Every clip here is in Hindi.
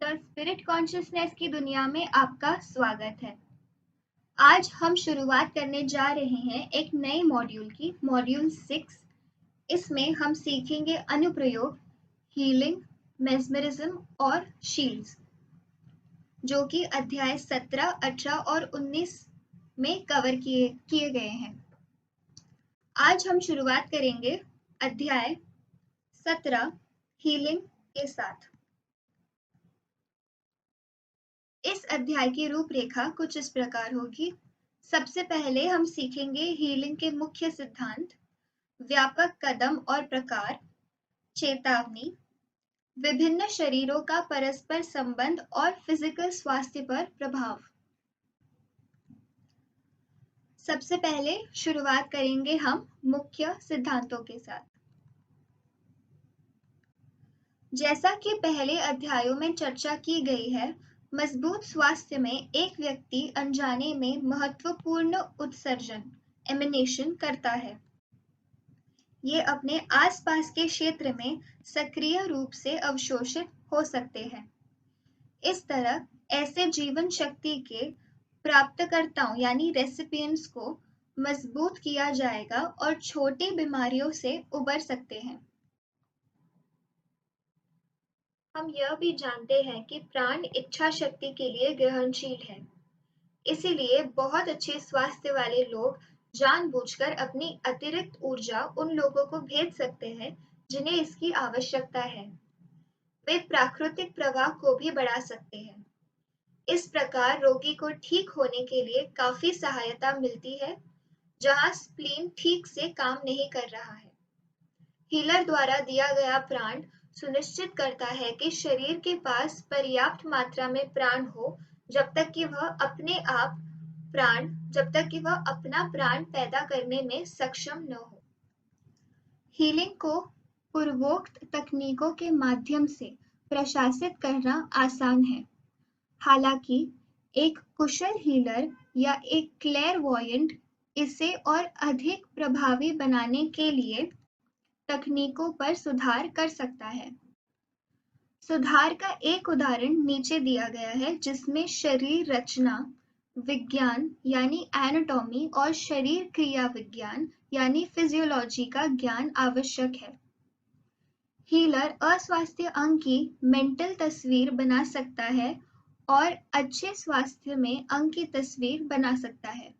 द स्पिरिट कॉन्शियसनेस की दुनिया में आपका स्वागत है। आज हम शुरुआत करने जा रहे हैं एक नए मॉड्यूल की, मॉड्यूल 6। इसमें हम सीखेंगे अनुप्रयोग, हीलिंग, मेस्मरिज्म और शील्ड्स, जो कि अध्याय 17, 18 और 19 में कवर किए गए हैं। आज हम शुरुआत करेंगे अध्याय 17 हीलिंग के साथ। इस अध्याय की रूपरेखा कुछ इस प्रकार होगी। सबसे पहले हम सीखेंगे हीलिंग के मुख्य सिद्धांत, व्यापक कदम और प्रकार, चेतावनी, विभिन्न शरीरों का परस्पर संबंध और फिजिकल स्वास्थ्य पर प्रभाव। सबसे पहले शुरुआत करेंगे हम मुख्य सिद्धांतों के साथ। जैसा कि पहले अध्यायों में चर्चा की गई है, मजबूत स्वास्थ्य में एक व्यक्ति अनजाने में महत्वपूर्ण उत्सर्जन एमिनेशन करता है। ये अपने आसपास के क्षेत्र में सक्रिय रूप से अवशोषित हो सकते हैं। इस तरह ऐसे जीवन शक्ति के प्राप्तकर्ताओं यानी रेसिपिएंट्स को मजबूत किया जाएगा और छोटी बीमारियों से उबर सकते हैं। हम यह भी जानते हैं कि प्राण इच्छा शक्ति के लिए ग्रहणशील है। इसीलिए बहुत अच्छे स्वास्थ्य वाले लोग जानबूझकर अपनी अतिरिक्त ऊर्जा उन लोगों को भेज सकते हैं जिन्हें इसकी आवश्यकता है। वे प्राकृतिक प्रवाह को भी बढ़ा सकते हैं। इस प्रकार रोगी को ठीक होने के लिए काफी सहायता मिलती है जहां स्प्लीन ठीक से काम नहीं कर रहा है। हीलर द्वारा दिया गया प्राण सुनिश्चित करता है कि शरीर के पास पर्याप्त मात्रा में प्राण हो जब तक कि वह अपना प्राण पैदा करने में सक्षम न हो। हीलिंग को पूर्वोक्त तकनीकों के माध्यम से प्रशासित करना आसान है। हालांकि एक कुशल हीलर या एक क्लेयरवॉयंट इसे और अधिक प्रभावी बनाने के लिए तकनीकों पर सुधार कर सकता है। सुधार का एक उदाहरण नीचे दिया गया है, जिसमें शरीर रचना विज्ञान यानी एनाटॉमी और शरीर क्रिया विज्ञान यानी फिजियोलॉजी का ज्ञान आवश्यक है। हीलर अस्वास्थ्य अंग की मेंटल तस्वीर बना सकता है और अच्छे स्वास्थ्य में अंग की तस्वीर बना सकता है।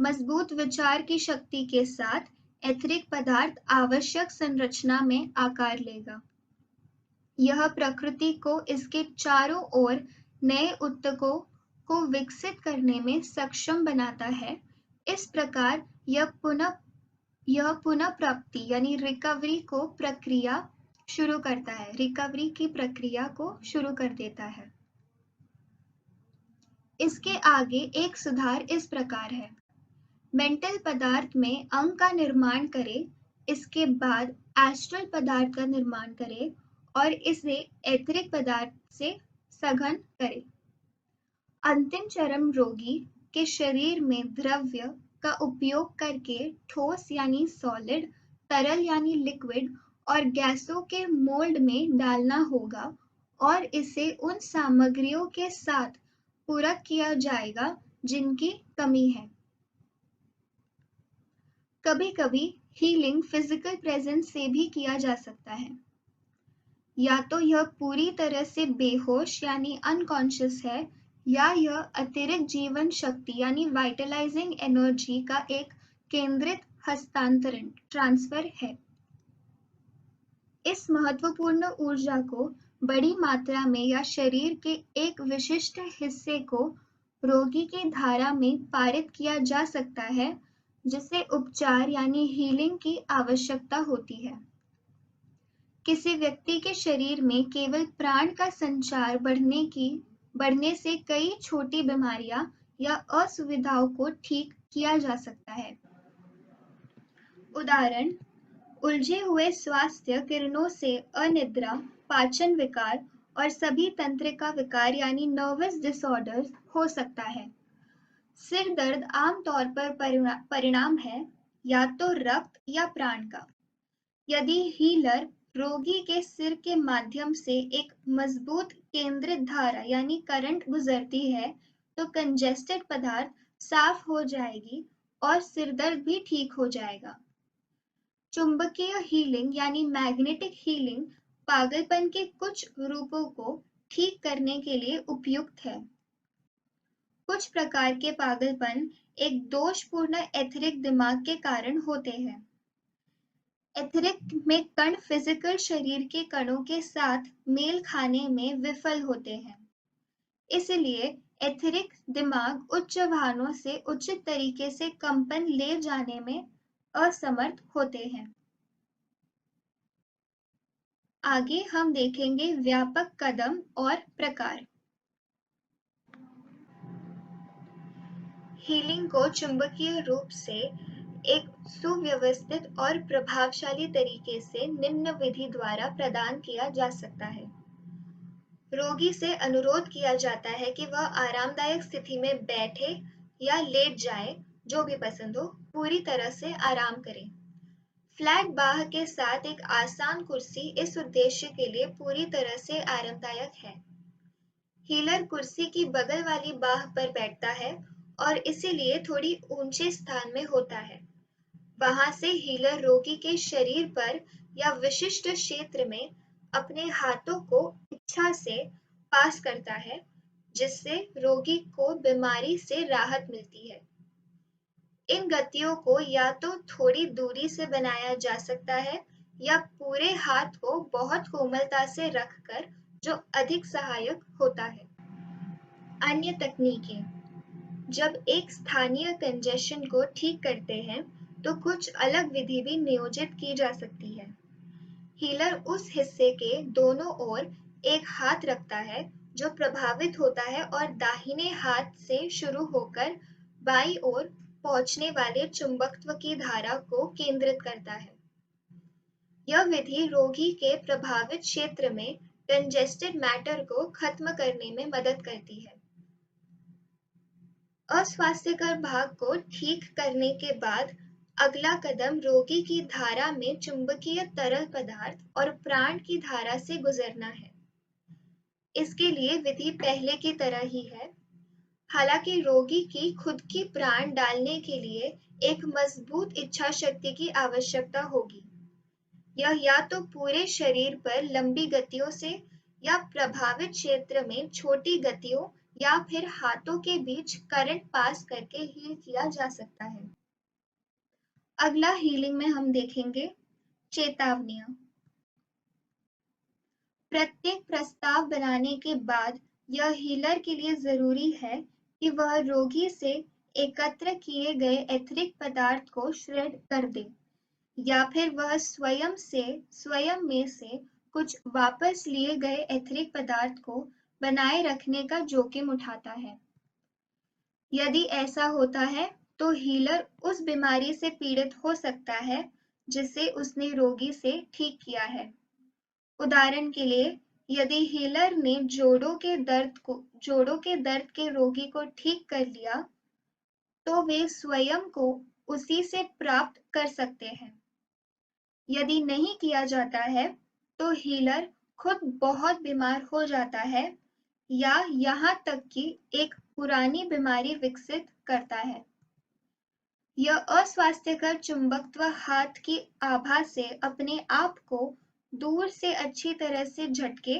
मजबूत विचार की शक्ति के साथ एथरिक पदार्थ आवश्यक संरचना में आकार लेगा। यह प्रकृति को इसके चारों ओर नए ऊतकों को विकसित करने में सक्षम बनाता है। इस प्रकार यह पुनः प्राप्ति यानी रिकवरी की प्रक्रिया को शुरू कर देता है। इसके आगे एक सुधार इस प्रकार है: मेंटल पदार्थ में अंग का निर्माण करे, इसके बाद एस्ट्रल पदार्थ का निर्माण करे और इसे एथरिक पदार्थ से सघन करे। अंतिम चरम रोगी के शरीर में द्रव्य का उपयोग करके ठोस यानी सॉलिड, तरल यानी लिक्विड और गैसों के मोल्ड में डालना होगा और इसे उन सामग्रियों के साथ पूरक किया जाएगा जिनकी कमी है। कभी-कभी हीलिंग फिजिकल प्रेजेंस से भी किया जा सकता है। या तो यह पूरी तरह से बेहोश यानी अनकॉन्शियस है, या यह अतिरिक्त जीवन शक्ति यानी वाइटलाइजिंग एनर्जी का एक केंद्रित हस्तांतरण ट्रांसफर है। इस महत्वपूर्ण ऊर्जा को बड़ी मात्रा में या शरीर के एक विशिष्ट हिस्से को रोगी की धारा में पारित किया जा सकता है, जिसे उपचार यानी हीलिंग की आवश्यकता होती है। किसी व्यक्ति के शरीर में केवल प्राण का संचार बढ़ने से कई छोटी बीमारियां या असुविधाओं को ठीक किया जा सकता है। उदाहरण: उलझे हुए स्वास्थ्य किरणों से अनिद्रा, पाचन विकार और सभी तंत्रिका विकार यानी नर्वस डिसऑर्डर्स हो सकता है। सिर दर्द आमतौर पर परिणाम है या तो रक्त या प्राण का। यदि हीलर रोगी के सिर के माध्यम से एक मजबूत केंद्रित धारा यानी करंट गुजरती है तो कंजेस्टेड पदार्थ साफ हो जाएगी और सिरदर्द भी ठीक हो जाएगा। चुंबकीय हीलिंग यानी मैग्नेटिक हीलिंग पागलपन के कुछ रूपों को ठीक करने के लिए उपयुक्त है। कुछ प्रकार के पागलपन एक दोषपूर्ण एथेरिक दिमाग के कारण होते हैं। एथेरिक में कण फिजिकल शरीर के कणों के साथ मेल खाने में विफल होते हैं, इसलिए एथेरिक दिमाग उच्च वाहनों से उचित तरीके से कंपन ले जाने में असमर्थ होते हैं। आगे हम देखेंगे व्यापक कदम और प्रकार। हीलिंग को चुंबकीय रूप से एक सुव्यवस्थित और प्रभावशाली तरीके से निम्न विधि द्वारा प्रदान किया जा सकता है। रोगी से अनुरोध किया जाता है कि वह आरामदायक स्थिति में बैठे या लेट जाए, जो भी पसंद हो, पूरी तरह से आराम करें। फ्लैट बाह के साथ एक आसान कुर्सी इस उद्देश्य के लिए पूरी तरह से आरामदायक है। हीलर कुर्सी की बगल वाली बाह पर बैठता है और इसीलिए थोड़ी ऊंचे स्थान में होता है। वहां से हीलर रोगी के शरीर पर या विशिष्ट क्षेत्र में अपने हाथों को इच्छा से पास करता है, जिससे रोगी को बीमारी से राहत मिलती है। इन गतियों को या तो थोड़ी दूरी से बनाया जा सकता है या पूरे हाथ को बहुत कोमलता से रखकर, जो अधिक सहायक होता है। अन्य तकनीकें। जब एक स्थानीय कंजेशन को ठीक करते हैं तो कुछ अलग विधि भी नियोजित की जा सकती है। हीलर उस हिस्से के दोनों ओर एक हाथ रखता है जो प्रभावित होता है और दाहिने हाथ से शुरू होकर बाईं ओर पहुंचने वाले चुंबकत्व की धारा को केंद्रित करता है। यह विधि रोगी के प्रभावित क्षेत्र में कंजेस्टेड मैटर को खत्म करने में मदद करती है। अस्वास्थ्यकर भाग को ठीक करने के बाद अगला कदम रोगी की धारा में चुंबकीय तरल पदार्थ और प्राण की धारा से गुजरना है। इसके लिए विधि पहले की तरह ही है, हालांकि रोगी की खुद की प्राण डालने के लिए एक मजबूत इच्छा शक्ति की आवश्यकता होगी। यह या तो पूरे शरीर पर लंबी गतियों से या प्रभावित क्षेत्र में छोटी गतियों या फिर हाथों के बीच करंट पास करके हील किया जा सकता है। अगला हीलिंग में हम देखेंगे चेतावनियां। प्रत्येक प्रस्ताव बनाने के बाद यह हीलर के लिए जरूरी है कि वह रोगी से एकत्र किए गए एथेरिक पदार्थ को श्रेड कर दे या फिर वह स्वयं में से कुछ वापस लिए गए एथेरिक पदार्थ को बनाए रखने का जोखिम उठाता है। यदि ऐसा होता है तो हीलर उस बीमारी से पीड़ित हो सकता है जिसे उसने रोगी से ठीक किया है। उदाहरण के लिए, यदि हीलर ने जोड़ों के दर्द के रोगी को ठीक कर लिया, तो वे स्वयं को उसी से प्राप्त कर सकते हैं। यदि नहीं किया जाता है तो हीलर खुद बहुत बीमार हो जाता है या यहाँ तक कि एक पुरानी बीमारी विकसित करता है। यह अस्वास्थ्यकर चुंबकत्व हाथ की आभा से अपने आप को दूर से अच्छी तरह से झटके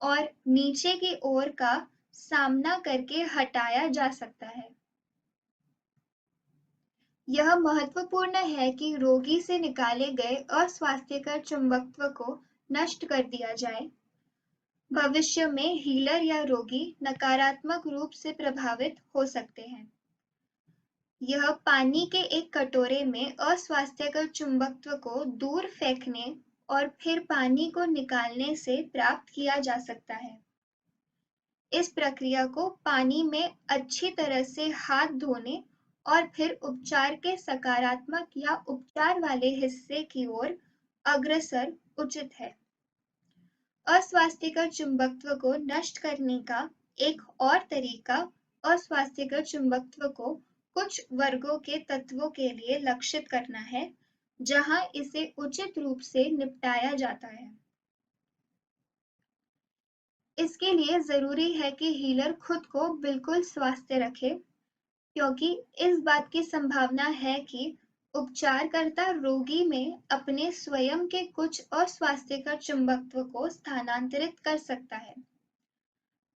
और नीचे की ओर का सामना करके हटाया जा सकता है। यह महत्वपूर्ण है कि रोगी से निकाले गए अस्वास्थ्यकर चुंबकत्व को नष्ट कर दिया जाए। भविष्य में हीलर या रोगी नकारात्मक रूप से प्रभावित हो सकते हैं। यह पानी के एक कटोरे में अस्वास्थ्यकर चुंबकत्व को दूर फेंकने और फिर पानी को निकालने से प्राप्त किया जा सकता है। इस प्रक्रिया को पानी में अच्छी तरह से हाथ धोने और फिर उपचार के सकारात्मक या उपचार वाले हिस्से की ओर अग्रसर उचित है। अस्वास्थ्यकर चुंबकत्व को नष्ट करने का एक और तरीका अस्वास्थ्यकर चुंबकत्व को कुछ वर्गों के तत्वों के लिए लक्षित करना है, जहां इसे उचित रूप से निपटाया जाता है। इसके लिए जरूरी है कि हीलर खुद को बिल्कुल स्वस्थ रखे, क्योंकि इस बात की संभावना है कि उपचारकर्ता रोगी में अपने स्वयं के कुछ अस्वास्थ्यकर चुंबकत्व को स्थानांतरित कर सकता है।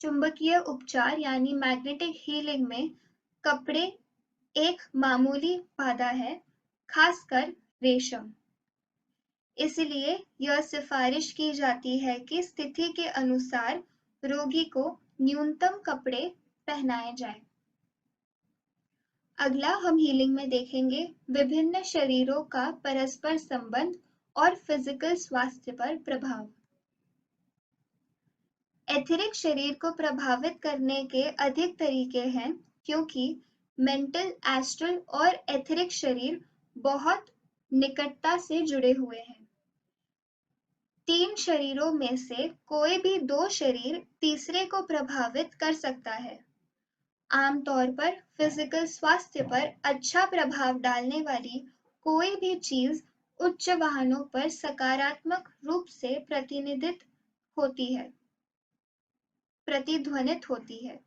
चुंबकीय उपचार यानी मैग्नेटिक हीलिंग में कपड़े एक मामूली बाधा है, खासकर रेशम। इसलिए यह सिफारिश की जाती है कि स्थिति के अनुसार रोगी को न्यूनतम कपड़े पहनाए जाएं। अगला हम हीलिंग में देखेंगे विभिन्न शरीरों का परस्पर संबंध और फिजिकल स्वास्थ्य पर प्रभाव। एथेरिक शरीर को प्रभावित करने के अधिक तरीके हैं, क्योंकि मेंटल, एस्ट्रल और एथेरिक शरीर बहुत निकटता से जुड़े हुए हैं। 3 शरीरों में से कोई भी 2 शरीर तीसरे को प्रभावित कर सकता है। आमतौर पर फिजिकल स्वास्थ्य पर अच्छा प्रभाव डालने वाली कोई भी चीज उच्च वाहनों पर सकारात्मक रूप से प्रतिध्वनित होती है।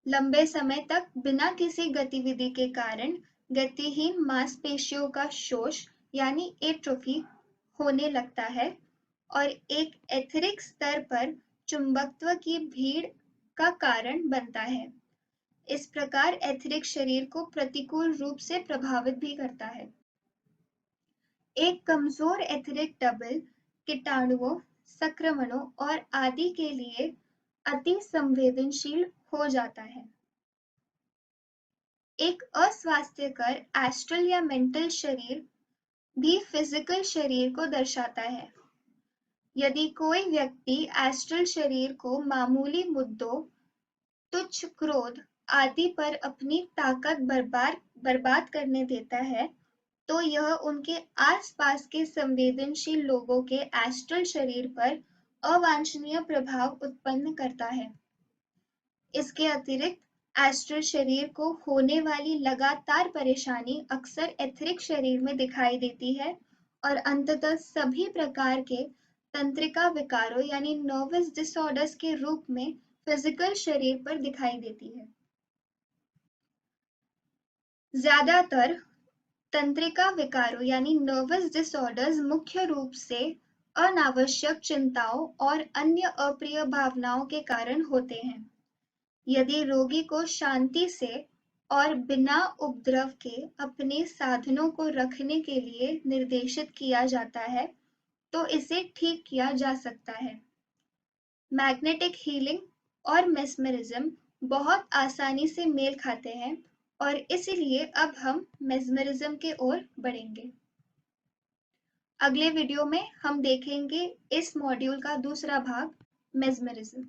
लंबे समय तक बिना किसी गतिविधि के कारण गतिहीन मांसपेशियों का शोष यानी एट्रोफी होने लगता है और एक एथेरिक स्तर पर चुंबकत्व की भीड़ का कारण बनता है। इस प्रकार एथेरिक शरीर को प्रतिकूल रूप से प्रभावित भी करता है। एक कमजोर एथेरिक डबल कीटाणुओं, संक्रमणों और आदि के लिए अति संवेदनशील हो जाता है। एक अस्वास्थ्यकर एस्ट्रल या मेंटल शरीर भी फिजिकल शरीर को दर्शाता है। यदि कोई व्यक्ति एस्ट्रल शरीर को मामूली मुद्दों, तुच्छ क्रोध आदि पर अपनी ताकत बर्बाद करने देता है, तो यह उनके आसपास के संवेदनशील लोगों के एस्ट्रल शरीर पर अवांछनीय प्रभाव उत्पन्न करता है। इसके अतिरिक्त एस्ट्रल शरीर को होने वाली लगातार परेशानी अक्सर एथेरिक शरीर में दिखाई देती है और अंततः सभी प्रकार के तंत्रिका विकारों यानी नर्वस डिसऑर्डर्स के रूप में फिजिकल शरीर पर दिखाई देती है। ज्यादातर तंत्रिका विकारों यानी नर्वस डिसऑर्डर्स मुख्य रूप से अनावश्यक चिंताओं और अन्य अप्रिय भावनाओं के कारण होते हैं। यदि रोगी को शांति से और बिना उपद्रव के अपने साधनों को रखने के लिए निर्देशित किया जाता है, तो इसे ठीक किया जा सकता है। मैग्नेटिक हीलिंग और मेस्मरिज्म बहुत आसानी से मेल खाते हैं और इसीलिए अब हम मेस्मरिज्म के ओर बढ़ेंगे। अगले वीडियो में हम देखेंगे इस मॉड्यूल का दूसरा भाग, मेस्मरिज्म।